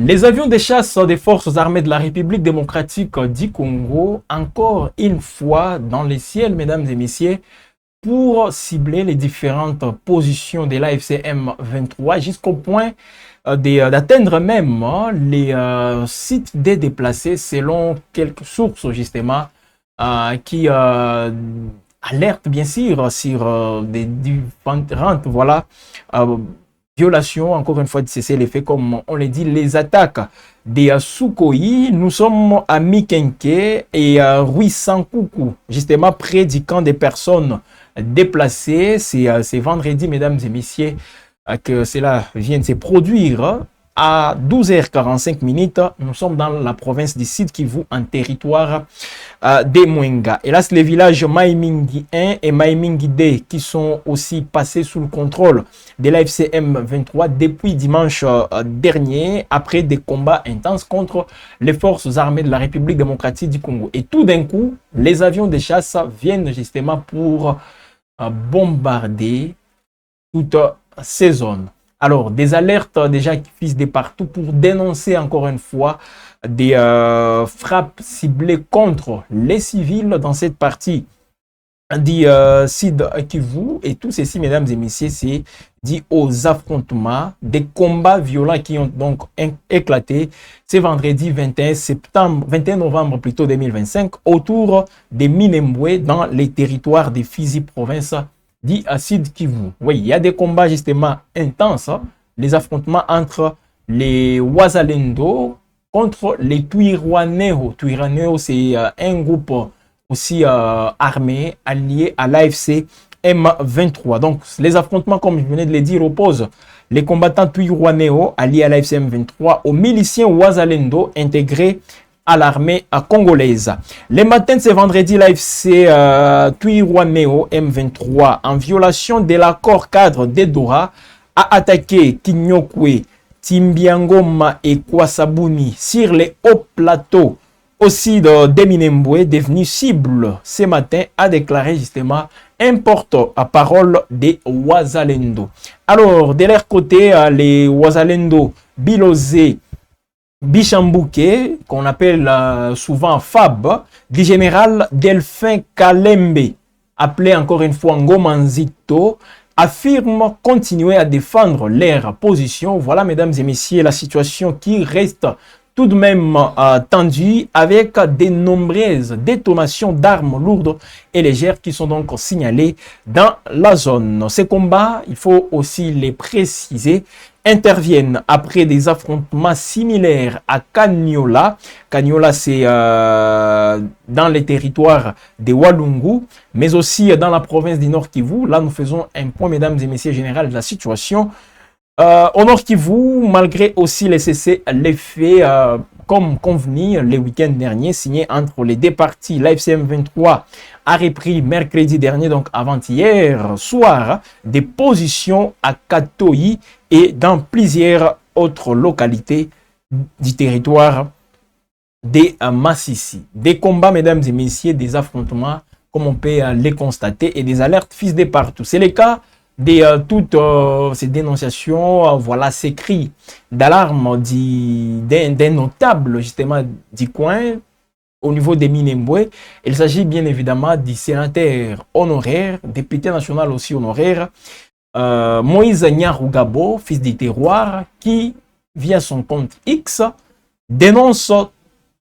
Les avions de chasse des forces armées de la République démocratique du Congo, encore une fois dans les ciels, mesdames et messieurs, pour cibler les différentes positions de l'AFC M23 jusqu'au point d'atteindre même les sites des déplacés selon quelques sources justement qui alertent bien sûr sur des différentes violation, encore une fois, de cesser les faits, comme on l'a dit, les attaques des Sukhoi. Nous sommes à Mikenke et à Ruisankoukou, justement près du camp des personnes déplacées. C'est vendredi, mesdames et messieurs, que cela vient de se produire. À 12h45, nous sommes dans la province du Sud Kivu, en territoire des Mwenga. Et là, c'est les villages Maimingi 1 et Maimingi 2 qui sont aussi passés sous le contrôle de l'AFC M23 depuis dimanche dernier, après des combats intenses contre les forces armées de la République démocratique du Congo. Et tout d'un coup, les avions de chasse viennent justement pour bombarder toute ces zones. Alors, des alertes déjà qui fusent de partout pour dénoncer encore une fois des frappes ciblées contre les civils dans cette partie du Sud Kivu. Et tout ceci, mesdames et messieurs, c'est dit aux affrontements, des combats violents qui ont donc éclaté ce vendredi 21 novembre plutôt 2025 autour de Minembwe dans les territoires des Fizi province dit Sud Kivu. Oui, il y a des combats justement intenses, les affrontements entre les Wazalendo contre les Twirwaneho. Twirwaneho, c'est un groupe aussi armé allié à l'AFC M23. Donc, les affrontements, comme je venais de le dire, opposent les combattants Twirwaneho alliés à l'AFC M23 aux miliciens Wazalendo intégrés à l'armée congolaise. Les matins de ce vendredi, l'AFC Twirwaneho M23, en violation de l'accord cadre d'Edora, a attaqué Kinyokwe, Timbiangoma et Kwasabuni sur les hauts plateaux aussi de Minembwe, devenu cible ce matin, a déclaré justement un porte-parole des Wazalendo. Alors, de leur côté, les Wazalendo Bilosé Bichambouke, qu'on appelle souvent FAB, du général Delphin Kalembe, appelé encore une fois Ngomanzito, affirme continuer à défendre leur position. Voilà, mesdames et messieurs, la situation qui reste tout de même tendue avec de nombreuses détonations d'armes lourdes et légères qui sont donc signalées dans la zone. Ces combats, il faut aussi les préciser, interviennent après des affrontements similaires à Kanyola. Kanyola, c'est dans les territoires de Walungu, mais aussi dans la province du Nord Kivu. Là, nous faisons un point, mesdames et messieurs, général de la situation. Au Nord Kivu, malgré aussi les cessez-le-feu, comme convenu le week-end dernier, signé entre les deux parties, l'AFC M23 a repris mercredi dernier, donc avant-hier soir, des positions à Katoyi et dans plusieurs autres localités du territoire des Massissi. Des combats, mesdames et messieurs, des affrontements, comme on peut les constater, et des alertes fusent de partout. C'est le cas de toutes ces dénonciations, voilà, ces cris d'alarme d'un notable justement du coin au niveau des Minembwe. Il s'agit bien évidemment du sénateur honoraire, député national aussi honoraire, Moïse Nyarugabo, fils du terroir, qui, via son compte X, dénonce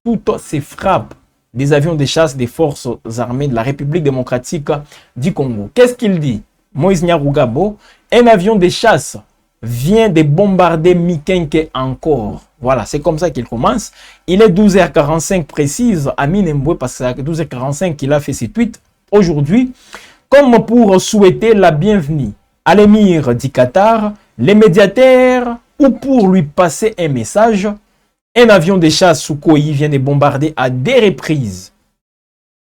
toutes ces frappes des avions de chasse des forces armées de la République démocratique du Congo. Qu'est-ce qu'il dit? Moïse Nyarugabo, un avion de chasse vient de bombarder Mikenke encore. Voilà, c'est comme ça qu'il commence. Il est 12h45 précise à Minembwe, parce que c'est à 12h45 qu'il a fait ses tweets aujourd'hui, comme pour souhaiter la bienvenue à l'émir du Qatar, les médiateurs, ou pour lui passer un message. Un avion de chasse Sukhoi vient de bombarder à des reprises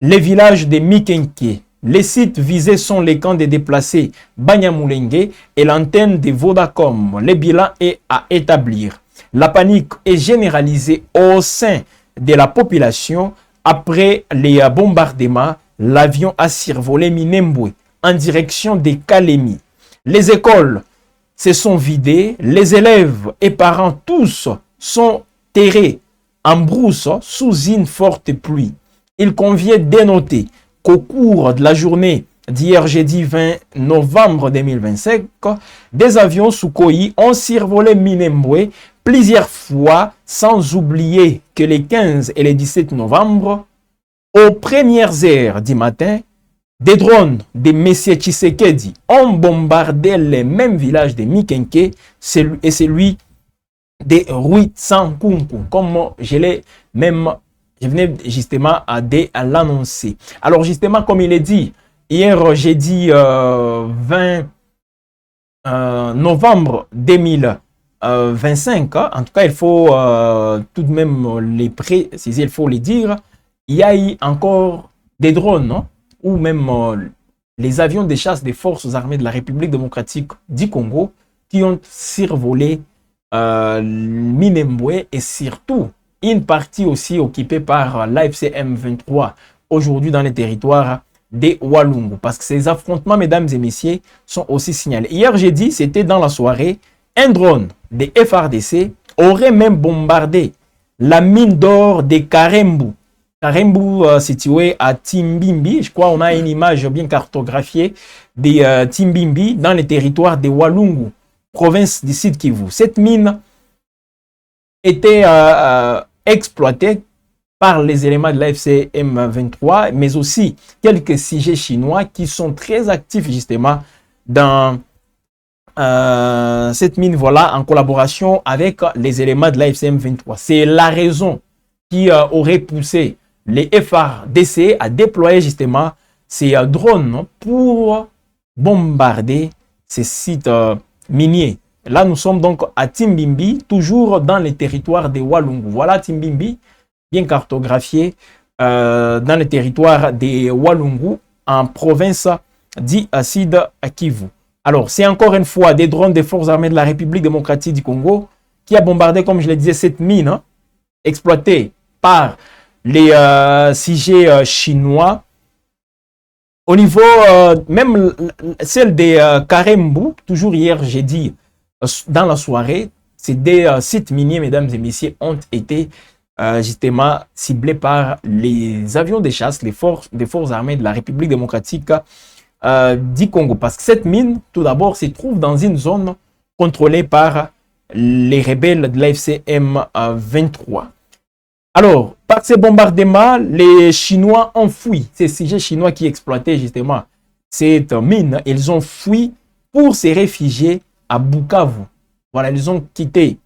les villages de Mikenke. Les sites visés sont les camps des déplacés Banyamulenge et l'antenne de Vodacom. Le bilan est à établir. La panique est généralisée au sein de la population. Après les bombardements, l'avion a survolé Minembwe en direction des Kalemi. Les écoles se sont vidées. Les élèves et parents tous sont terrés en brousse sous une forte pluie. Il convient de noter qu'au cours de la journée d'hier jeudi 20 novembre 2025, des avions Sukhoi ont survolé Minembwe plusieurs fois, sans oublier que les 15 et les 17 novembre, aux premières heures du matin, des drones de M. Tshisekedi ont bombardé les mêmes villages de Mikenke et celui de Rwitsankunku, comme je venais justement à l'annoncer. Alors justement, comme il est dit, hier jeudi 20 novembre 2025, en tout cas il faut tout de même les préciser, il faut les dire, il y a eu encore des drones, non? Ou même les avions de chasse des forces armées de la République démocratique du Congo qui ont survolé Minembwe et surtout une partie aussi occupée par l'AFC M23 aujourd'hui dans les territoires des Walungu. Parce que ces affrontements, mesdames et messieurs, sont aussi signalés. Hier, j'ai dit, c'était dans la soirée, un drone des FRDC aurait même bombardé la mine d'or de Karembu. Karembu situé à Timbimbi. Je crois qu'on a une image bien cartographiée de Timbimbi dans les territoires des Walungu, province du Sud Kivu. Cette mine était exploitée par les éléments de l'AFC M23, mais aussi quelques sujets chinois qui sont très actifs justement dans cette mine, voilà, en collaboration avec les éléments de l'AFC M23. C'est la raison qui aurait poussé les FARDC à déployer justement ces drones pour bombarder ces sites miniers. Là, nous sommes donc à Timbimbi, toujours dans les territoires des Walungu. Voilà Timbimbi, bien cartographié dans les territoires des Walungu, en province d'Acide Kivu. Alors, c'est encore une fois des drones des forces armées de la République démocratique du Congo qui a bombardé, comme je le disais, cette mine exploitée par les sujets chinois. Au niveau, même celle des Karembu, toujours hier, j'ai dit, dans la soirée, ces des sites miniers, mesdames et messieurs, ont été justement ciblés par les avions de chasse, des forces armées de la République démocratique du Congo. Parce que cette mine, tout d'abord, se trouve dans une zone contrôlée par les rebelles de l'AFC M23. Alors, par ces bombardements, les Chinois ont fui. Ces sujets chinois qui exploitaient justement cette mine, ils ont fui pour se réfugier à Bukavu. Voilà, ils ont quitté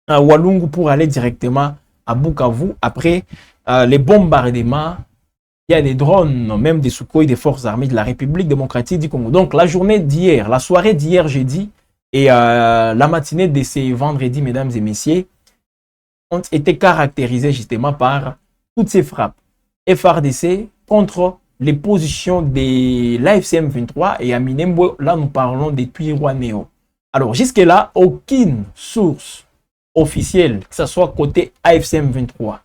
Walungu pour aller directement à Bukavu. Après les bombardements, il y a des drones, même des Sukhoi des forces armées de la République démocratique du Congo. Donc, la journée d'hier, la soirée d'hier jeudi et la matinée de ce vendredi, mesdames et messieurs, ont été caractérisées justement par toutes ces frappes FARDC contre les positions de l'AFC M23 et à Minembwe. Là, nous parlons des Twirwanéo. Alors, jusque-là, aucune source officielle, que ce soit côté AFC M23,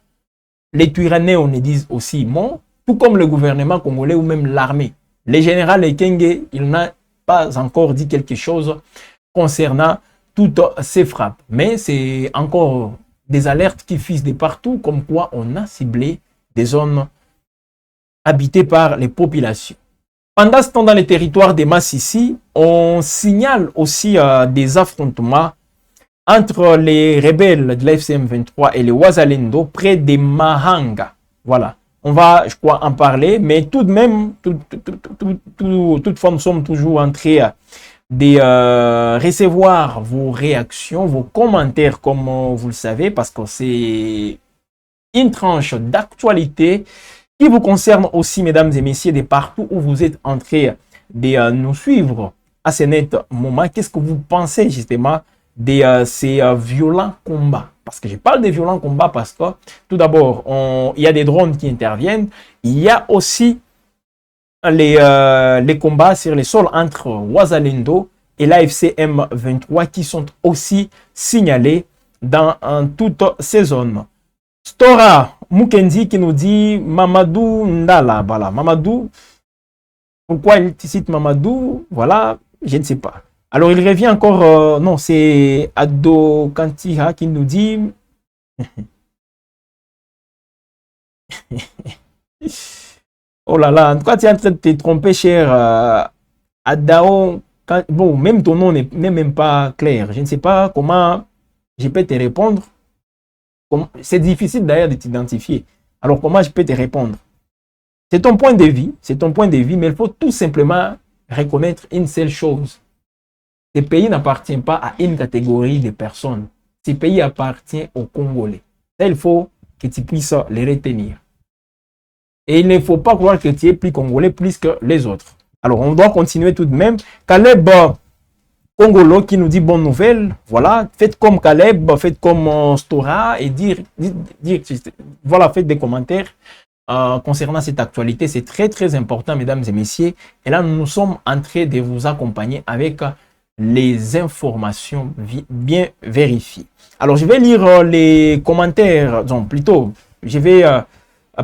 les Twirwanéo ne disent aussi non, tout comme le gouvernement congolais ou même l'armée. Le général Ekenge, il n'a pas encore dit quelque chose concernant toutes ces frappes. Mais c'est encore des alertes qui fusent de partout, comme quoi on a ciblé des zones habitées par les populations. Pendant ce temps, dans les territoires des Massissi, on signale aussi des affrontements entre les rebelles de l'AFC M23 et les Wazalendo près des Mahanga. Voilà. On va, je crois, en parler, mais tout de même, toutefois, nous sommes toujours en train de recevoir vos réactions, vos commentaires, comme vous le savez, parce que c'est une tranche d'actualité qui vous concerne aussi, mesdames et messieurs, de partout où vous êtes en train de nous suivre à ce net moment. Qu'est-ce que vous pensez justement de ces violents combats? Parce que je parle des violents combats parce que, tout d'abord, il y a des drones qui interviennent. Il y a aussi les combats sur les sols entre Wazalendo et l'AFC M23 qui sont aussi signalés dans toutes ces zones. Stora Mukendi qui nous dit Mamadou Ndala. Voilà, Mamadou. Pourquoi il cite Mamadou? Voilà, je ne sais pas. Alors, il revient encore, non, c'est Ado Kantiha qui nous dit, oh là là, en tout cas, tu es en train de te tromper, cher Adao. Bon, même ton nom n'est même pas clair. Je ne sais pas comment je peux te répondre. C'est difficile d'ailleurs de t'identifier. Alors, comment je peux te répondre? C'est ton point de vue, c'est ton point de vue, mais il faut tout simplement reconnaître une seule chose. Ce pays n'appartient pas à une catégorie de personnes. Ce pays appartient aux Congolais. Ça, il faut que tu puisses les retenir. Et il ne faut pas croire que tu es plus Congolais plus que les autres. Alors, on doit continuer tout de même. Caleb Congolo qui nous dit bonne nouvelle. Voilà, faites comme Caleb, faites comme Stora et voilà, faites des commentaires concernant cette actualité. C'est très, très important, mesdames et messieurs. Et là, nous sommes en train de vous accompagner avec les informations bien vérifiées. Alors, je vais lire les commentaires, donc plutôt, je vais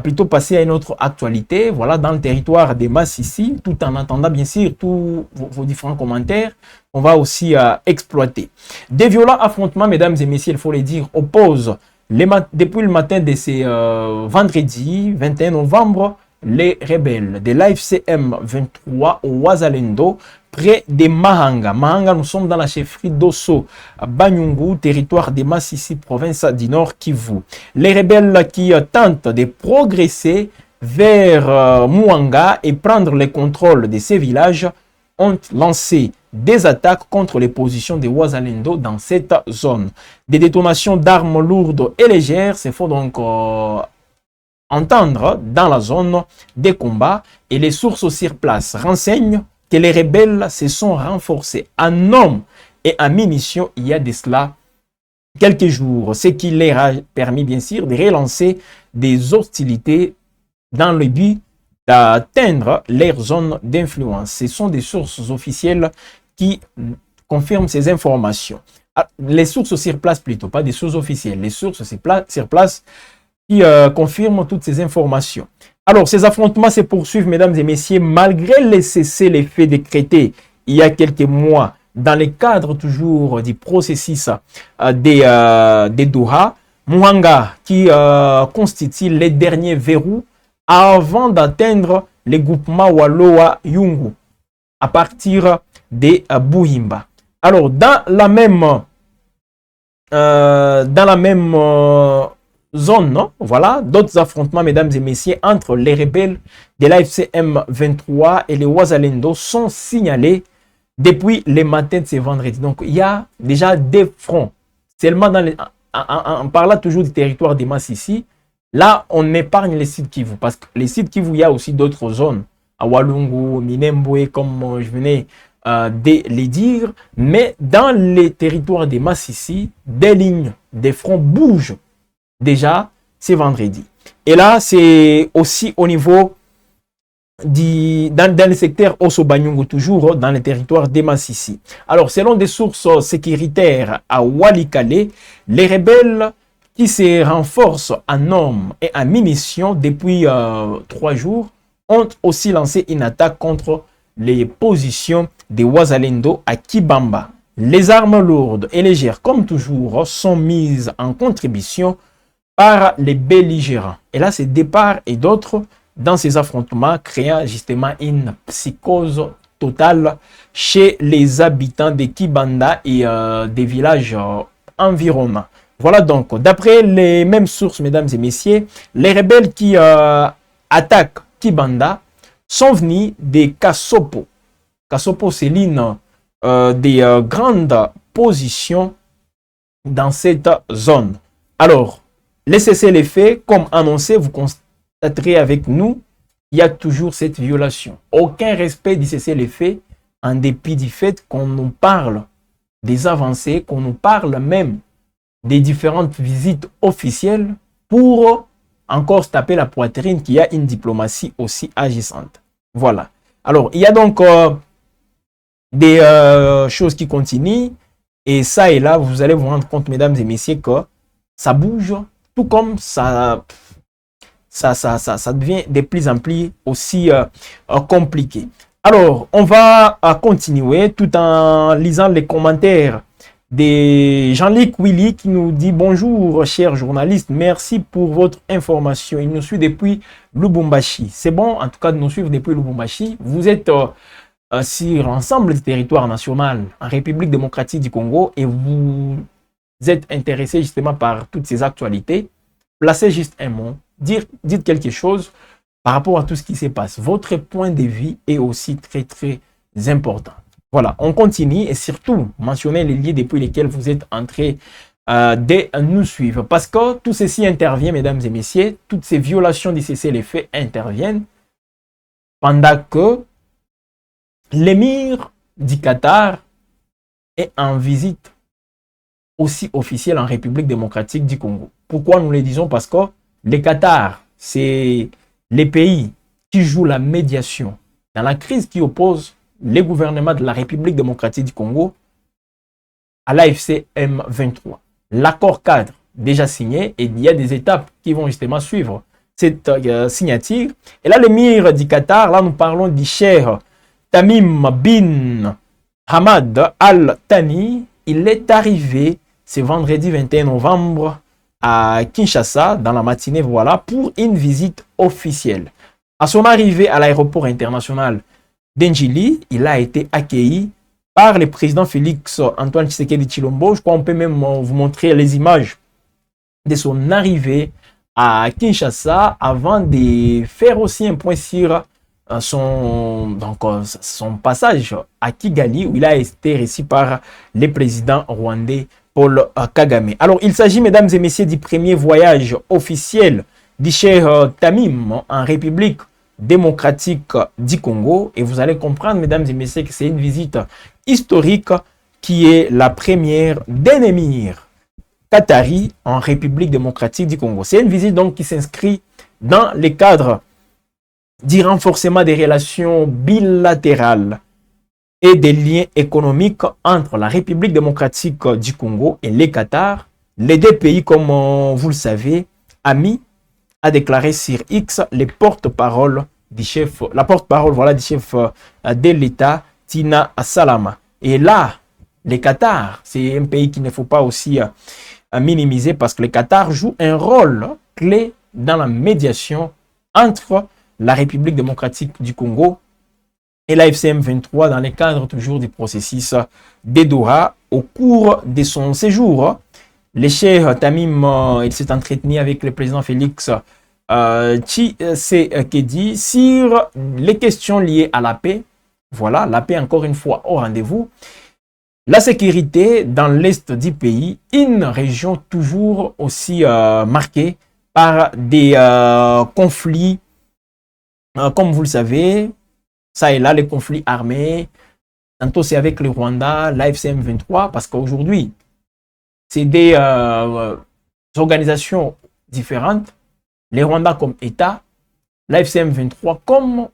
plutôt passer à une autre actualité, voilà, dans le territoire des Massissi, tout en attendant bien sûr tous vos différents commentaires, on va aussi exploiter. Des violents affrontements, mesdames et messieurs, il faut le dire, opposent depuis le matin de ce vendredi 21 novembre, les rebelles de l'AFCM 23 au Wazalendo, près de Mahanga. Mahanga, nous sommes dans la chefferie d'Osso, Banyungu, territoire de Massissi, province du Nord Kivu. Les rebelles qui tentent de progresser vers Mouanga et prendre le contrôle de ces villages ont lancé des attaques contre les positions des Wazalendo dans cette zone. Des détonations d'armes lourdes et légères se font donc entendre dans la zone des combats et les sources sur place renseignent que les rebelles se sont renforcés en hommes et en munitions il y a de cela quelques jours, ce qui leur a permis bien sûr de relancer des hostilités dans le but d'atteindre leur zone d'influence. Ce sont des sources officielles qui confirment ces informations. Les sources sur place plutôt, pas des sources officielles, les sources sur place qui confirment toutes ces informations. Alors, ces affrontements se poursuivent, mesdames et messieurs, malgré les cessez-le-feu décrétés il y a quelques mois, dans le cadre toujours du processus des Doha, Mouanga qui constitue les derniers verrous avant d'atteindre les groupements Waloa Yungu à partir de Buhimba. Alors, dans la même zone, non? Voilà, d'autres affrontements, mesdames et messieurs, entre les rebelles de l'AFCM 23 et les Wazalendo sont signalés depuis le matin de ce vendredi. Donc, il y a déjà des fronts. Seulement, en parlant toujours du territoire des Massissi, là, on épargne les sites Kivu. Parce que les sites Kivu, il y a aussi d'autres zones. À Walungu, Minembwe, comme je venais de les dire. Mais dans les territoires des Massissi, des lignes, des fronts bougent. Déjà, c'est vendredi. Et là, c'est aussi au niveau dans le secteur Osso-Banyungu, toujours dans le territoire des Massissi. Alors, selon des sources sécuritaires à Walikale, les rebelles qui se renforcent en hommes et en munitions depuis 3 jours ont aussi lancé une attaque contre les positions des Wazalendo à Kibamba. Les armes lourdes et légères, comme toujours, sont mises en contribution par les belligérants. Et là, c'est de part et d'autre dans ces affrontements, créant justement une psychose totale chez les habitants de Kibanda et des villages environnants. Voilà donc, d'après les mêmes sources, mesdames et messieurs, les rebelles qui attaquent Kibanda sont venus des Kasopo. Kasopo, c'est l'une des grandes positions dans cette zone. Alors, les cessez-le-feu, comme annoncé, vous constaterez avec nous, il y a toujours cette violation. Aucun respect du cessez-le-feu, en dépit du fait qu'on nous parle des avancées, qu'on nous parle même des différentes visites officielles pour encore se taper la poitrine qu'il y a une diplomatie aussi agissante. Voilà. Alors, il y a donc des choses qui continuent et ça et là, vous allez vous rendre compte, mesdames et messieurs, que ça bouge, tout comme ça devient de plus en plus aussi compliqué. Alors, on va continuer tout en lisant les commentaires de Jean-Luc Willy qui nous dit bonjour, chers journalistes, merci pour votre information. Il nous suit depuis Lubumbashi. C'est bon, en tout cas, de nous suivre depuis Lubumbashi. Vous êtes sur l'ensemble du territoire national en République démocratique du Congo et vous êtes intéressé justement par toutes ces actualités. Placez juste un mot, dites quelque chose par rapport à tout ce qui se passe. Votre point de vue est aussi très, très important. Voilà, on continue et surtout, mentionnez les liens depuis lesquels vous êtes entrés de nous suivre. Parce que tout ceci intervient, mesdames et messieurs, toutes ces violations du cessez-le-feu interviennent pendant que l'émir du Qatar est en visite aussi officielle en République démocratique du Congo. Pourquoi nous le disons? Parce que le Qatar, c'est les pays qui jouent la médiation dans la crise qui oppose les gouvernements de la République démocratique du Congo à l'AFC M23. L'accord cadre déjà signé et il y a des étapes qui vont justement suivre cette signature. Et là, l'émir du Qatar, là nous parlons du cher Tamim bin Hamad Al Thani. Il est arrivé ce vendredi 21 novembre à Kinshasa dans la matinée, voilà, pour une visite officielle. À son arrivée à l'aéroport international d'Njili, il a été accueilli par le président Félix Antoine Tshisekedi Tshilombo. Je crois qu'on peut même vous montrer les images de son arrivée à Kinshasa avant de faire aussi un point sur son passage à Kigali où il a été reçu par le président rwandais Paul Kagame. Alors, il s'agit, mesdames et messieurs, du premier voyage officiel du cher Tamim en République démocratique du Congo. Et vous allez comprendre, mesdames et messieurs, que c'est une visite historique qui est la première d'un émir qatari en République démocratique du Congo. C'est une visite donc qui s'inscrit dans le cadre du renforcement des relations bilatérales et des liens économiques entre la République démocratique du Congo et le Qatar. Les deux pays, comme vous le savez, amis, a déclaré sur X les porte-parole du chef, la porte-parole voilà, du chef de l'État, Tina Salama. Et là, le Qatar, c'est un pays qu'il ne faut pas aussi minimiser parce que le Qatar joue un rôle clé dans la médiation entre la République démocratique du Congo et l'AFC M23 dans le cadre toujours du processus de Doha. Au cours de son séjour, le cher Tamim il s'est entretenu avec le président Félix Tshisekedi sur les questions liées à la paix. Voilà, la paix encore une fois au rendez-vous. La sécurité dans l'est du pays, une région toujours aussi marquée par des conflits, comme vous le savez, ça et là, les conflits armés. Tantôt c'est avec le Rwanda, l'AFC M23, parce qu'aujourd'hui, c'est des organisations différentes. Les Rwanda comme État, l'AFC M23 comme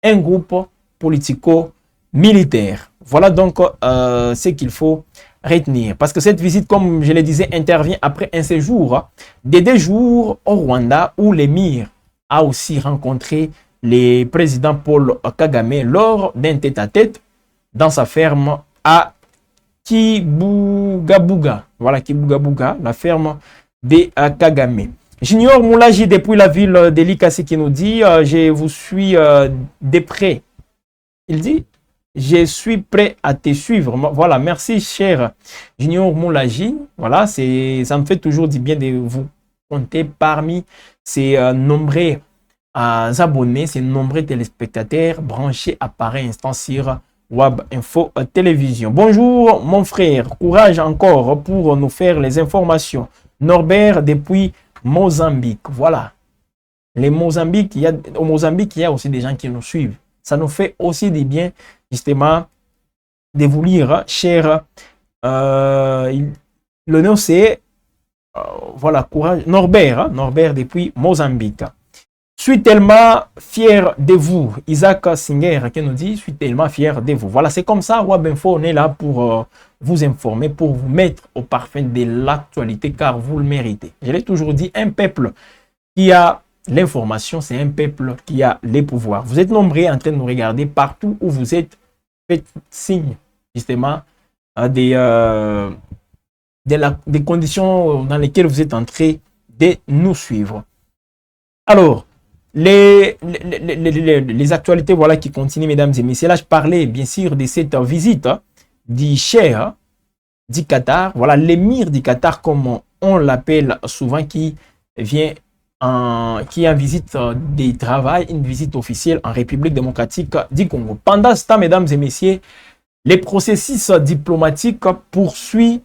un groupe politico-militaire. Voilà donc ce qu'il faut retenir. Parce que cette visite, comme je le disais, intervient après un séjour de 2 jours au Rwanda où l'émir a aussi rencontré le président Paul Kagame lors d'un tête-à-tête dans sa ferme à Kibugabuga. Voilà, Kibugabuga, la ferme de Kagame. Junior Moulaji depuis la ville de Likasi qui nous dit je vous suis de près. Il dit je suis prêt à te suivre. Voilà, merci cher Junior Moulaji. Voilà, ça me fait toujours du bien de vous compter parmi ces nombreux abonnés, ces nombreux téléspectateurs branchés à pareil instant sur Web Info Télévision. Bonjour mon frère, courage encore pour nous faire les informations. Norbert depuis Mozambique. Voilà. Les Mozambique, au Mozambique, il y a aussi des gens qui nous suivent. Ça nous fait aussi du bien, justement, de vous lire, cher. Le nom c'est, voilà, courage. Norbert, hein, Norbert depuis Mozambique. Je suis tellement fier de vous. Isaac Singer qui nous dit, je suis tellement fier de vous. Voilà, c'est comme ça, Web Info, on est là pour vous informer, pour vous mettre au parfum de l'actualité, car vous le méritez. Je l'ai toujours dit, un peuple qui a l'information, c'est un peuple qui a les pouvoirs. Vous êtes nombreux en train de nous regarder partout où vous êtes. Faites signe, justement, des conditions dans lesquelles vous êtes en train de nous suivre. Alors, les actualités, voilà, qui continuent, mesdames et messieurs. Là, je parlais, bien sûr, de cette visite du Cheikh du Qatar. Voilà, l'émir du Qatar, comme on l'appelle souvent, qui vient qui est en visite de travail, une visite officielle en République démocratique du Congo. Pendant ce temps, mesdames et messieurs, les processus diplomatiques poursuivent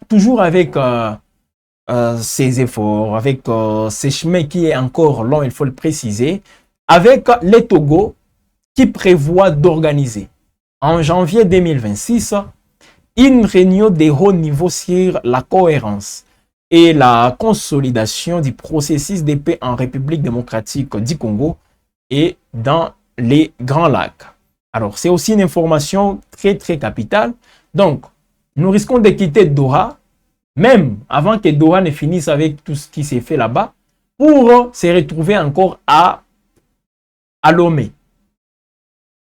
toujours avec ces efforts, avec ces chemins qui est encore long, il faut le préciser, avec les Togo qui prévoit d'organiser en janvier 2026 une réunion de haut niveau sur la cohérence et la consolidation du processus de paix en République démocratique du Congo et dans les Grands Lacs. Alors, c'est aussi une information très, très capitale. Donc, nous risquons de quitter Doha, même avant que Doha ne finisse avec tout ce qui s'est fait là-bas, pour se retrouver encore à Lomé,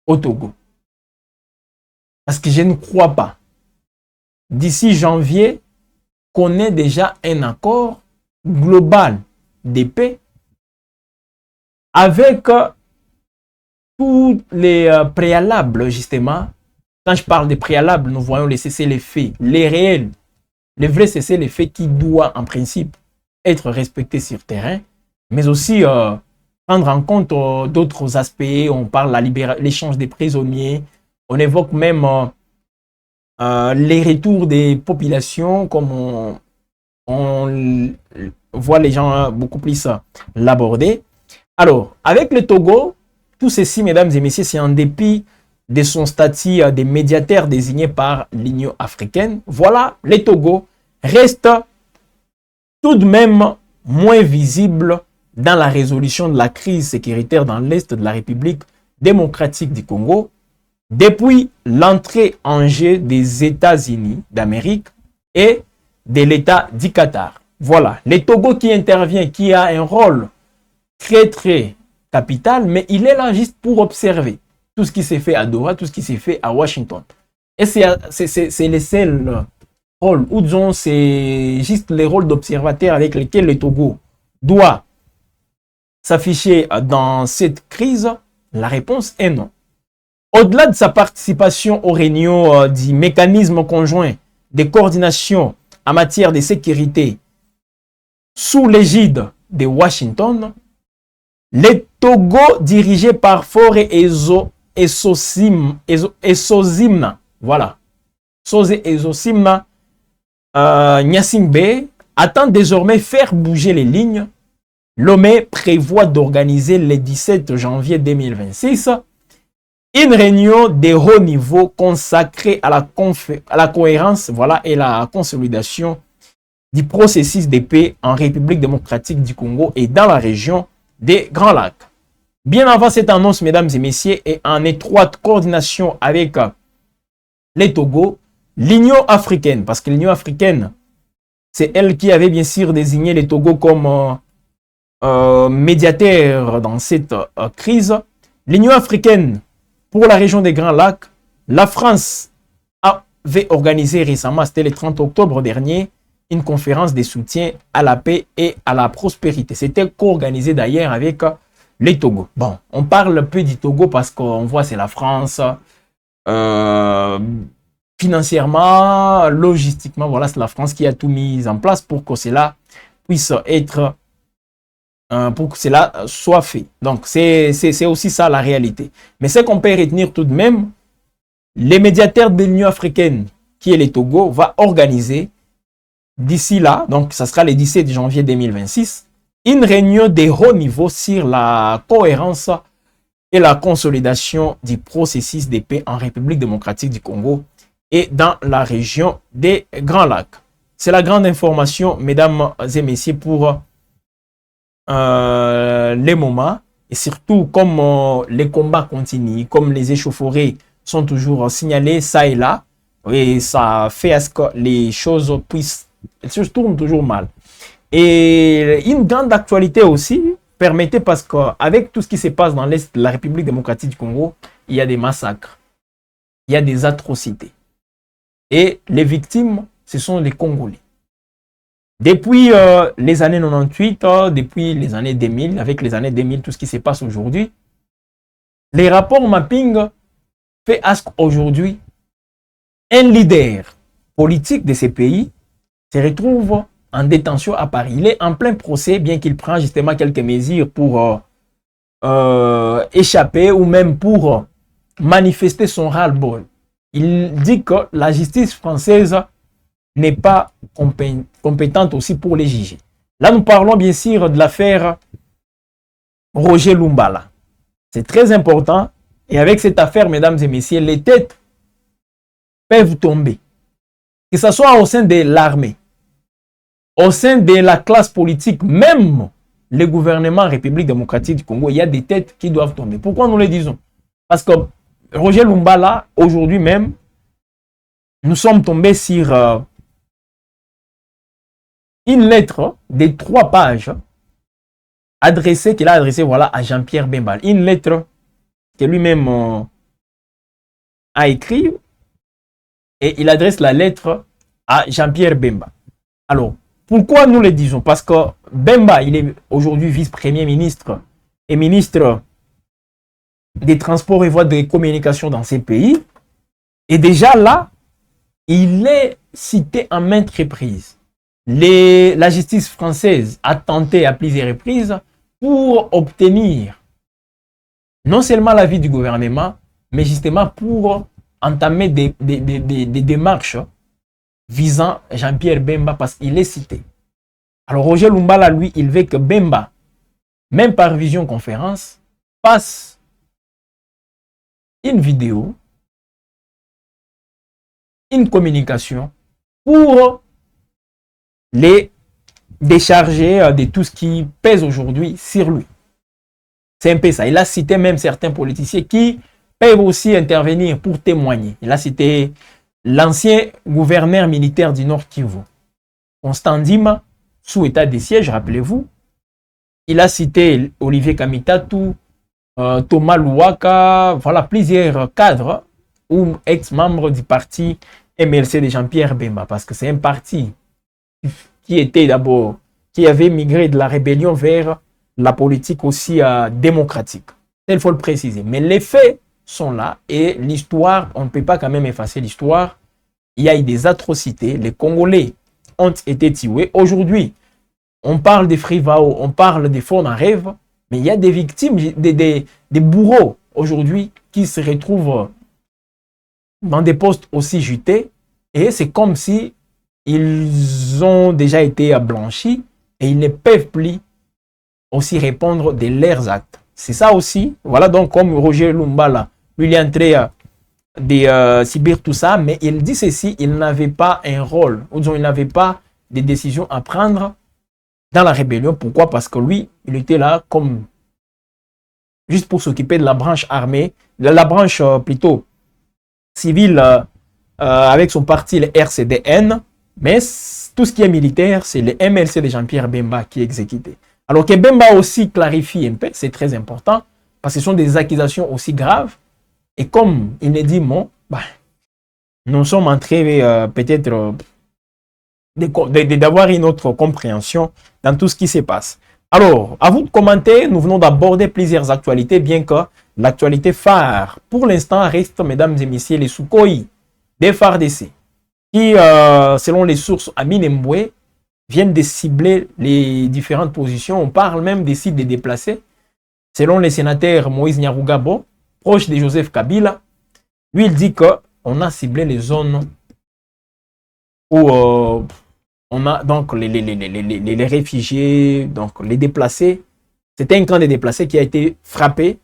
au Togo. Parce que je ne crois pas, d'ici janvier, qu'on ait déjà un accord global de paix avec tous les préalables, justement. Quand je parle de préalables, nous voyons les cessez-les-feux, les réels, les vrais cessez-les-feux qui doivent en principe être respectés sur terrain, mais aussi prendre en compte d'autres aspects. On parle de l'échange des prisonniers, on évoque même les retours des populations, comme on voit les gens beaucoup plus l'aborder. Alors, avec le Togo, tout ceci, mesdames et messieurs, c'est en dépit de son statut de médiateur désigné par l'Union africaine. Voilà, le Togo reste tout de même moins visible dans la résolution de la crise sécuritaire dans l'Est de la République démocratique du Congo depuis l'entrée en jeu des États-Unis d'Amérique et de l'État du Qatar. Voilà, le Togo qui intervient, qui a un rôle très très capital, mais il est là juste pour observer tout ce qui s'est fait à Doha, tout ce qui s'est fait à Washington. Et c'est le seul rôle, ou disons, c'est juste les rôles d'observateur avec lesquels le Togo doit s'afficher dans cette crise. La réponse est non. Au-delà de sa participation aux réunions du mécanisme conjoint de coordination en matière de sécurité sous l'égide de Washington, le Togo, dirigé par Faure Esozimna, voilà, Soze Esozimna Nyasingbe, attend désormais faire bouger les lignes. Lomé prévoit d'organiser le 17 janvier 2026 une réunion de haut niveau consacrée à la cohérence, voilà, et la consolidation du processus de paix en République démocratique du Congo et dans la région des Grands Lacs. Bien avant cette annonce, mesdames et messieurs, et en étroite coordination avec les Togo, l'Union africaine, parce que l'Union africaine, c'est elle qui avait bien sûr désigné les Togo comme médiateur dans cette crise. L'Union africaine, pour la région des Grands Lacs, la France avait organisé récemment, c'était le 30 octobre dernier, une conférence de soutien à la paix et à la prospérité. C'était co-organisé d'ailleurs avec les Togo. Bon, on parle un peu du Togo parce qu'on voit c'est la France. Financièrement, logistiquement, voilà, c'est la France qui a tout mis en place pour que cela puisse être, pour que cela soit fait. Donc, c'est aussi ça la réalité. Mais ce qu'on peut retenir tout de même, les médiateurs de l'Union africaine, qui est le Togo, va organiser d'ici là, donc ça sera le 17 janvier 2026, une réunion de haut niveau sur la cohérence et la consolidation du processus de paix en République démocratique du Congo et dans la région des Grands Lacs. C'est la grande information, mesdames et messieurs, pour les moments. Et surtout, comme les combats continuent, comme les échauffourées sont toujours signalées ça et là, et ça fait à ce que les choses puissent, elles se tournent toujours mal. Et une grande actualité aussi, permettez, parce qu'avec tout ce qui se passe dans l'Est de la République démocratique du Congo, il y a des massacres, il y a des atrocités. Et les victimes, ce sont les Congolais. Depuis les années 98, depuis les années 2000, avec les années 2000, tout ce qui se passe aujourd'hui, les rapports mapping fait à ce qu'aujourd'hui, un leader politique de ces pays se retrouve en détention à Paris. Il est en plein procès, bien qu'il prenne justement quelques mesures pour échapper ou même pour manifester son ras-le-bol. Il dit que la justice française n'est pas compétente aussi pour les juger. Là, nous parlons bien sûr de l'affaire Roger Lumbala. C'est très important. Et avec cette affaire, mesdames et messieurs, les têtes peuvent tomber. Que ce soit au sein de l'armée, au sein de la classe politique, même le gouvernement République démocratique du Congo, il y a des têtes qui doivent tomber. Pourquoi nous le disons? Parce que Roger Lumbala, aujourd'hui même, nous sommes tombés sur une lettre de 3 pages qu'il a adressée voilà, à Jean-Pierre Bemba. Une lettre que lui-même a écrite et il adresse la lettre à Jean-Pierre Bemba. Alors, pourquoi nous le disons? Parce que Bemba, il est aujourd'hui vice-premier ministre et ministre des Transports et Voies de communication dans ces pays. Et déjà là, il est cité en maintes reprises. La justice française a tenté à plusieurs reprises pour obtenir non seulement l'avis du gouvernement, mais justement pour entamer des démarches visant Jean-Pierre Bemba parce qu'il est cité. Alors Roger Lumbala, lui, il veut que Bemba, même par visioconférence, fasse une vidéo, une communication pour les décharger de tout ce qui pèse aujourd'hui sur lui. C'est un peu ça. Il a cité même certains politiciens qui peuvent aussi intervenir pour témoigner. Il a cité l'ancien gouverneur militaire du Nord Kivu, Constant Ndima, sous état de siège, rappelez-vous. Il a cité Olivier Kamitatu, Thomas Louaka, voilà plusieurs cadres ou ex-membres du parti MLC de Jean-Pierre Bemba, parce que c'est un parti qui était d'abord, qui avait migré de la rébellion vers la politique aussi démocratique. Il faut le préciser. Mais les faits sont là et l'histoire, on ne peut pas quand même effacer l'histoire. Il y a eu des atrocités. Les Congolais ont été tués. Aujourd'hui, on parle des Frivao, on parle des fonds en rêve, mais il y a des victimes, des bourreaux aujourd'hui qui se retrouvent dans des postes aussi jutés et c'est comme si ils ont déjà été blanchis et ils ne peuvent plus aussi répondre de leurs actes. C'est ça aussi. Voilà donc comme Roger Lumbala, lui il est en train de subir tout ça, mais il dit ceci, il n'avait pas un rôle, ou disons il n'avait pas de décisions à prendre dans la rébellion. Pourquoi? Parce que lui, il était là comme juste pour s'occuper de la branche armée, de la branche plutôt civile avec son parti, le RCDN, mais tout ce qui est militaire, c'est le MLC de Jean-Pierre Bemba qui est exécuté. Alors que Bemba aussi clarifie un peu, c'est très important, parce que ce sont des accusations aussi graves, et comme il est dit, bon, bah, nous sommes en train peut-être d'avoir une autre compréhension dans tout ce qui se passe. Alors, à vous de commenter, nous venons d'aborder plusieurs actualités, bien que l'actualité phare, pour l'instant, reste, mesdames et messieurs, les Sukhoi des FARDC, qui, selon les sources à Minembwe, viennent de cibler les différentes positions. On parle même des sites de déplacés. Selon le sénateur Moïse Nyarugabo, proche de Joseph Kabila, lui, il dit qu'on a ciblé les zones où on a donc les réfugiés, donc les déplacés. C'était un camp de déplacés qui a été frappé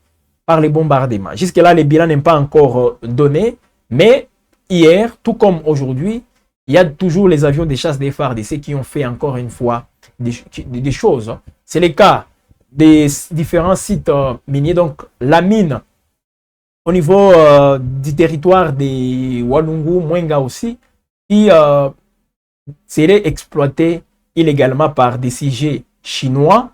par les bombardements. Jusque-là, les bilans n'est pas encore donné, mais hier, tout comme aujourd'hui, il y a toujours les avions de chasse des FARDC qui ont fait encore une fois des choses. C'est le cas des différents sites miniers. Donc, la mine au niveau du territoire de Walungu, Mwenga aussi, qui serait exploitée illégalement par des CG chinois.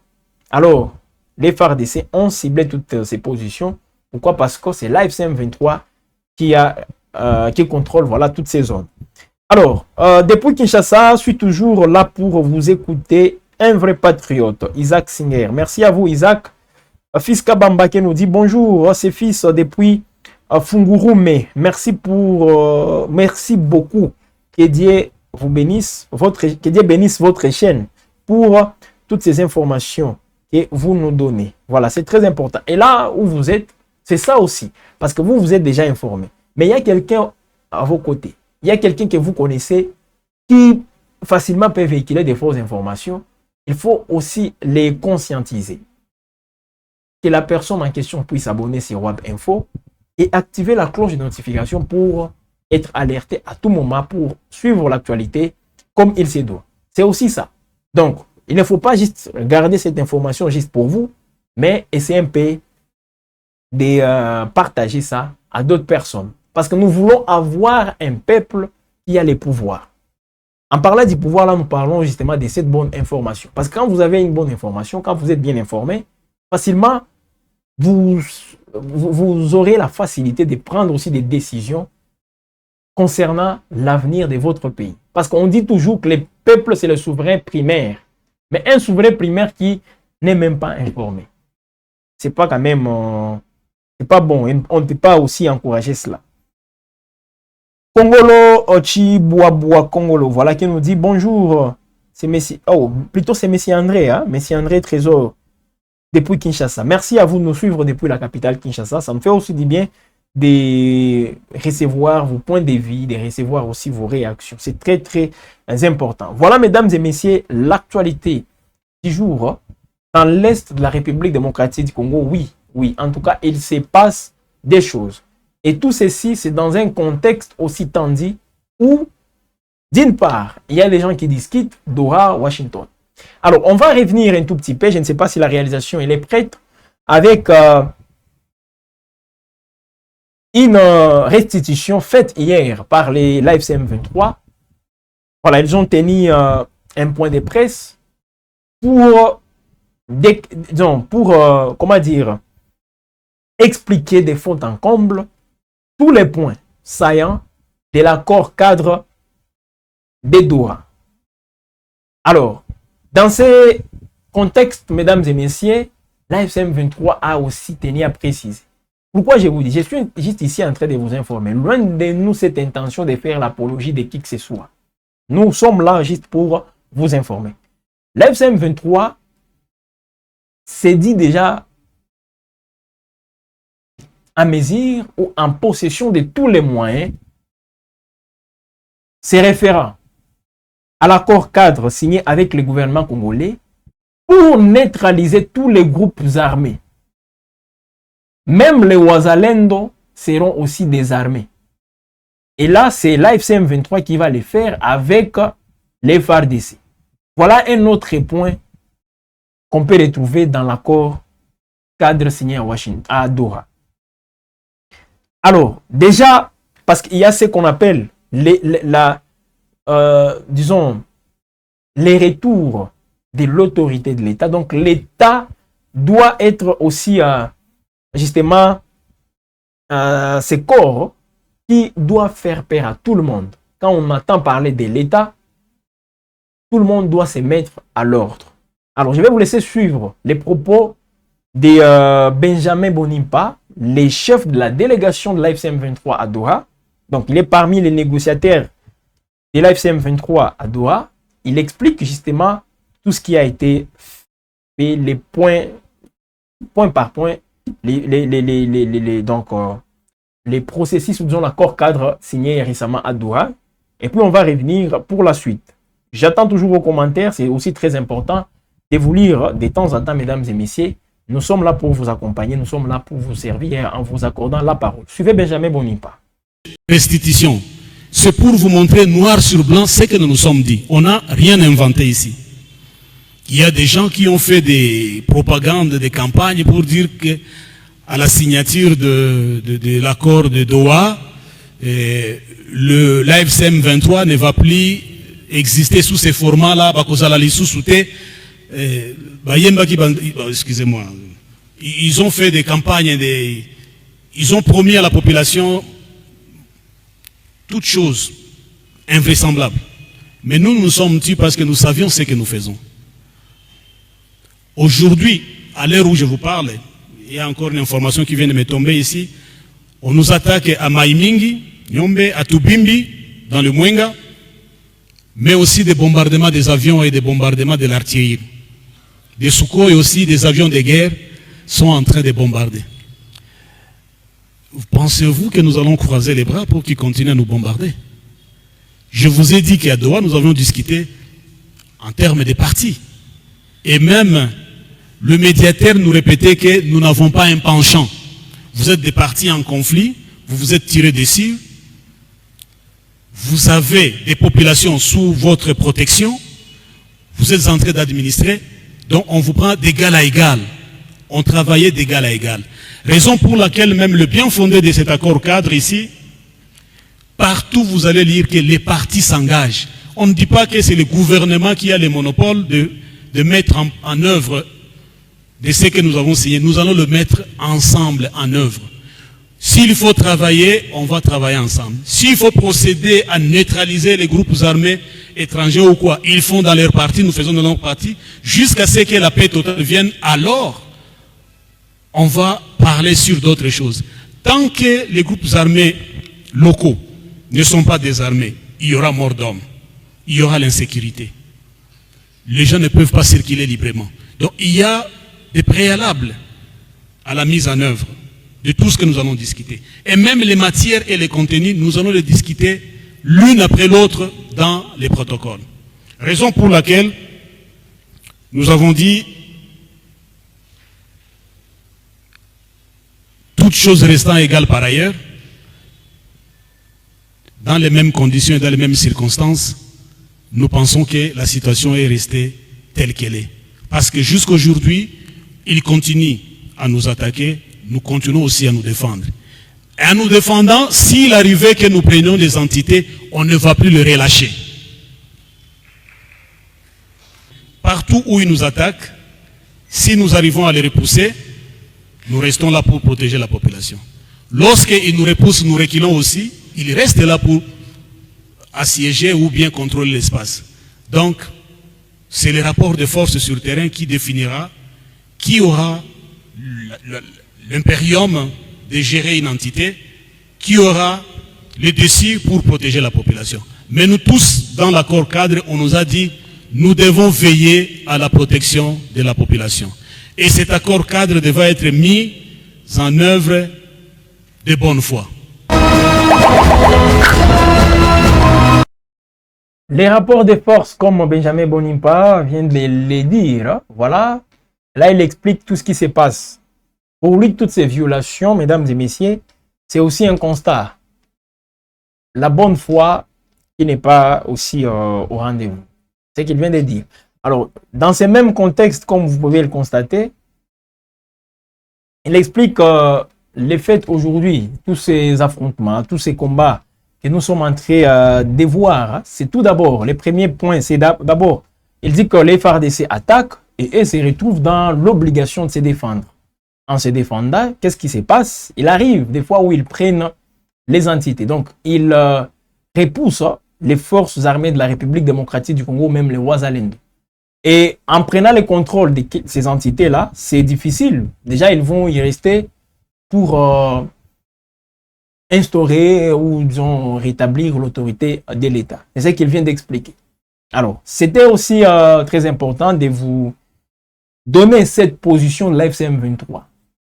Alors, les FARDC ont ciblé toutes ces positions. Pourquoi? Parce que c'est l'AFC M23 qui contrôle voilà, toutes ces zones. Alors, depuis Kinshasa, je suis toujours là pour vous écouter. Un vrai patriote, Isaac Singer. Merci à vous, Isaac. Fils Kabambake nous dit bonjour, c'est fils depuis Fungurume. Merci beaucoup. Que Dieu vous bénisse, que Dieu bénisse votre chaîne pour toutes ces informations que vous nous donnez. Voilà, c'est très important. Et là où vous êtes, c'est ça aussi. Parce que vous êtes déjà informé. Mais il y a quelqu'un à vos côtés. Il y a quelqu'un que vous connaissez qui facilement peut véhiculer des fausses informations. Il faut aussi les conscientiser. Que la personne en question puisse s'abonner sur Web Info et activer la cloche de notification pour être alerté à tout moment pour suivre l'actualité comme il se doit. C'est aussi ça. Donc, il ne faut pas juste garder cette information juste pour vous, mais essayer un peu de partager ça à d'autres personnes. Parce que nous voulons avoir un peuple qui a les pouvoirs. En parlant du pouvoir, là, nous parlons justement de cette bonne information. Parce que quand vous avez une bonne information, quand vous êtes bien informé, facilement, vous aurez la facilité de prendre aussi des décisions concernant l'avenir de votre pays. Parce qu'on dit toujours que le peuple, c'est le souverain primaire. Mais un souverain primaire qui n'est même pas informé. C'est pas quand même... c'est pas bon. On ne peut pas aussi encourager cela. Congolo Ochiboaboa Congolo, voilà qui nous dit bonjour. C'est Messi. Oh, plutôt c'est Messi André, hein? Messi André Trésor depuis Kinshasa. Merci à vous de nous suivre depuis la capitale Kinshasa. Ça me fait aussi du bien de recevoir vos points de vue, de recevoir aussi vos réactions. C'est très très important. Voilà, mesdames et messieurs, l'actualité du jour dans l'est de la République démocratique du Congo. Oui, en tout cas, il se passe des choses. Et tout ceci, c'est dans un contexte aussi tendu où, d'une part, il y a des gens qui discutent Doha, Washington. Alors, on va revenir un tout petit peu. Je ne sais pas si la réalisation elle est prête avec une restitution faite hier par les l'AFC M23. Voilà, ils ont tenu un point de presse pour, comment dire, expliquer des fonds en comble tous les points saillants de l'accord cadre de Doha. Alors, dans ces contextes, mesdames et messieurs, l'AFC M23 a aussi tenu à préciser. Pourquoi je vous dis, je suis juste ici en train de vous informer. Loin de nous cette intention de faire l'apologie de qui que ce soit. Nous sommes là juste pour vous informer. L'AFC M23 s'est dit déjà en mesure ou en possession de tous les moyens se référant à l'accord cadre signé avec le gouvernement congolais pour neutraliser tous les groupes armés. Même les Wazalendo seront aussi désarmés. Et là, c'est l'AFC M23 qui va le faire avec les FARDC. Voilà un autre point qu'on peut retrouver dans l'accord cadre signé à Washington, à Doha. Alors, déjà, parce qu'il y a ce qu'on appelle disons, les retours de l'autorité de l'État. Donc, l'État doit être aussi, justement, ce corps qui doit faire peur à tout le monde. Quand on entend parler de l'État, tout le monde doit se mettre à l'ordre. Alors, je vais vous laisser suivre les propos de Benjamin Bonimpa, le chef de la délégation de l'AFC M23 à Doha. Donc, il est parmi les négociateurs de l'AFC M23 à Doha. Il explique justement tout ce qui a été fait, les points, point par point, les processus, disons, l'accord cadre signé récemment à Doha. Et puis, on va revenir pour la suite. J'attends toujours vos commentaires. C'est aussi très important de vous lire de temps en temps, mesdames et messieurs. Nous sommes là pour vous accompagner, nous sommes là pour vous servir en vous accordant la parole. Suivez Benjamin Bonimpa. Restitution, c'est pour vous montrer noir sur blanc ce que nous nous sommes dit. On n'a rien inventé ici. Il y a des gens qui ont fait des propagandes, des campagnes pour dire que à la signature de l'accord de Doha, l'AFC M23 ne va plus exister sous ces formats-là, excusez-moi, ils ont fait des campagnes, ils ont promis à la population toutes choses invraisemblables. Mais nous sommes tués parce que nous savions ce que nous faisons. Aujourd'hui, à l'heure où je vous parle, il y a encore une information qui vient de me tomber ici. On nous attaque à Maimingi, Nyombe, à Tubimbi, dans le Mwenga, mais aussi des bombardements des avions et des bombardements de l'artillerie. Des Sukhoi et aussi des avions de guerre sont en train de bombarder. Pensez-vous que nous allons croiser les bras pour qu'ils continuent à nous bombarder? Je vous ai dit qu'à Doha, nous avions discuté en termes de partis. Et même le médiateur nous répétait que nous n'avons pas un penchant. Vous êtes des partis en conflit, vous vous êtes tirés dessus, vous avez des populations sous votre protection, vous êtes en train d'administrer, donc on vous prend d'égal à égal. On travaillait d'égal à égal. Raison pour laquelle même le bien fondé de cet accord cadre ici, partout vous allez lire que les partis s'engagent. On ne dit pas que c'est le gouvernement qui a le monopole de mettre en œuvre de ce que nous avons signé. Nous allons le mettre ensemble en œuvre. S'il faut travailler, on va travailler ensemble. S'il faut procéder à neutraliser les groupes armés étrangers ou quoi, ils font dans leur parti, nous faisons dans notre parti, jusqu'à ce que la paix totale vienne, alors on va parler sur d'autres choses. Tant que les groupes armés locaux ne sont pas désarmés, il y aura mort d'hommes, il y aura l'insécurité. Les gens ne peuvent pas circuler librement. Donc il y a des préalables à la mise en œuvre de tout ce que nous allons discuter. Et même les matières et les contenus, nous allons les discuter l'une après l'autre dans les protocoles. Raison pour laquelle nous avons dit, toutes choses restant égales par ailleurs, dans les mêmes conditions et dans les mêmes circonstances, nous pensons que la situation est restée telle qu'elle est. Parce que jusqu'aujourd'hui, ils continuent à nous attaquer, nous continuons aussi à nous défendre. Et en nous défendant, s'il arrivait que nous prenions des entités, on ne va plus le relâcher. Partout où ils nous attaquent, si nous arrivons à les repousser, nous restons là pour protéger la population. Lorsqu'ils nous repoussent, nous reculons aussi, ils restent là pour assiéger ou bien contrôler l'espace. Donc, c'est le rapport de force sur le terrain qui définira qui aura l'impérium de gérer une entité, qui aura le dessus pour protéger la population. Mais nous tous, dans l'accord cadre, on nous a dit, nous devons veiller à la protection de la population. Et cet accord cadre devra être mis en œuvre de bonne foi. Les rapports de force, comme Benjamin Bonimpa vient de les dire, voilà, là il explique tout ce qui se passe. Pour lui, toutes ces violations, mesdames et messieurs, c'est aussi un constat. La bonne foi qui n'est pas aussi au rendez-vous. C'est ce qu'il vient de dire. Alors, dans ce même contexte, comme vous pouvez le constater, il explique les faits aujourd'hui, tous ces affrontements, tous ces combats que nous sommes en train de voir. C'est tout d'abord, les premiers points, c'est d'abord, il dit que les FARDC attaquent et eux se retrouvent dans l'obligation de se défendre. En se défendant, qu'est-ce qui se passe? Il arrive des fois où ils prennent les entités. Donc, ils repoussent les forces armées de la République démocratique du Congo, même les Ouazalendo. Et en prenant le contrôle de ces entités-là, c'est difficile. Déjà, ils vont y rester pour instaurer ou, disons, rétablir l'autorité de l'État. C'est ce qu'il vient d'expliquer. Alors, c'était aussi très important de vous donner cette position de la FCM 23.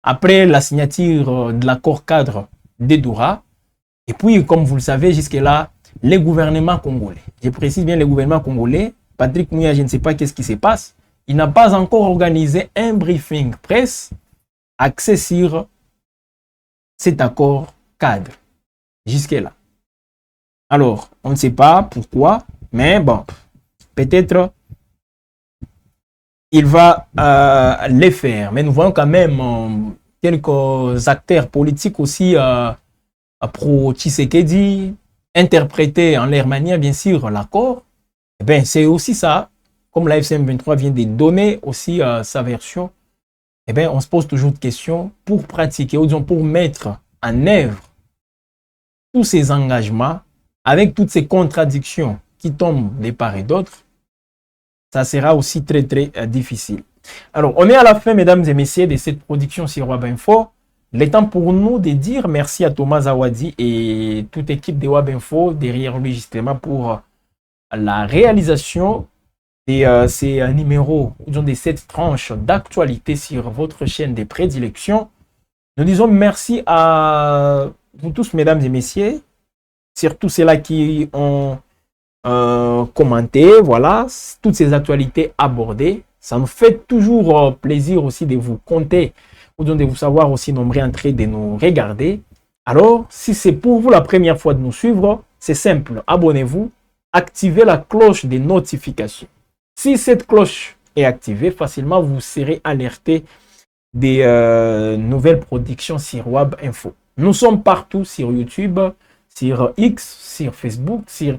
Après la signature de l'accord cadre de Doha, et puis, comme vous le savez, jusque-là, les gouvernements congolais, je précise bien les gouvernements congolais, Patrick Mouya, je ne sais pas qu'est-ce qui se passe, il n'a pas encore organisé un briefing presse axé sur cet accord cadre, jusque-là. Alors, on ne sait pas pourquoi, mais bon, peut-être il va les faire. Mais nous voyons quand même quelques acteurs politiques aussi pro-Tshisekedi, interpréter en leur manière, bien sûr, l'accord. Eh bien, c'est aussi ça. Comme la FCM 23 vient de donner aussi sa version, eh bien, on se pose toujours de questions pour pratiquer, ou disons pour mettre en œuvre tous ces engagements avec toutes ces contradictions qui tombent de part et d'autre. Ça sera aussi très, très difficile. Alors, on est à la fin, mesdames et messieurs, de cette production sur Web Info. Il est temps pour nous de dire merci à Thomas Zawadi et toute l'équipe de Web Info derrière lui, justement, pour la réalisation de ces numéros, de cette tranche d'actualité sur votre chaîne de prédilection. Nous disons merci à vous tous, mesdames et messieurs, surtout ceux-là qui ont commenté, voilà, toutes ces actualités abordées. Ça nous fait toujours plaisir aussi de vous compter ou de vous savoir aussi nombreux en train de nous regarder. Alors, si c'est pour vous la première fois de nous suivre, c'est simple, abonnez-vous, activez la cloche des notifications. Si cette cloche est activée, facilement vous serez alerté des nouvelles productions sur Web Info. Nous sommes partout sur YouTube, sur X, sur Facebook, sur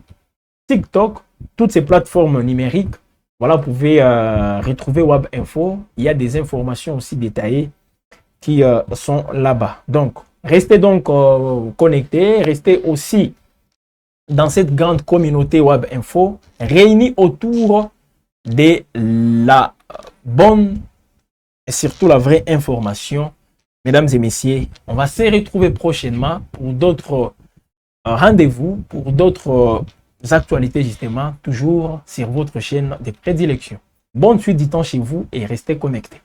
TikTok, toutes ces plateformes numériques. Voilà, vous pouvez retrouver Web Info. Il y a des informations aussi détaillées qui sont là-bas. Donc, restez donc connectés, restez aussi dans cette grande communauté Web Info, réunis autour de la bonne et surtout la vraie information. Mesdames et messieurs, on va se retrouver prochainement pour d'autres rendez-vous, pour d'autres actualités justement, toujours sur votre chaîne de prédilection. Bonne suite du temps chez vous et restez connectés.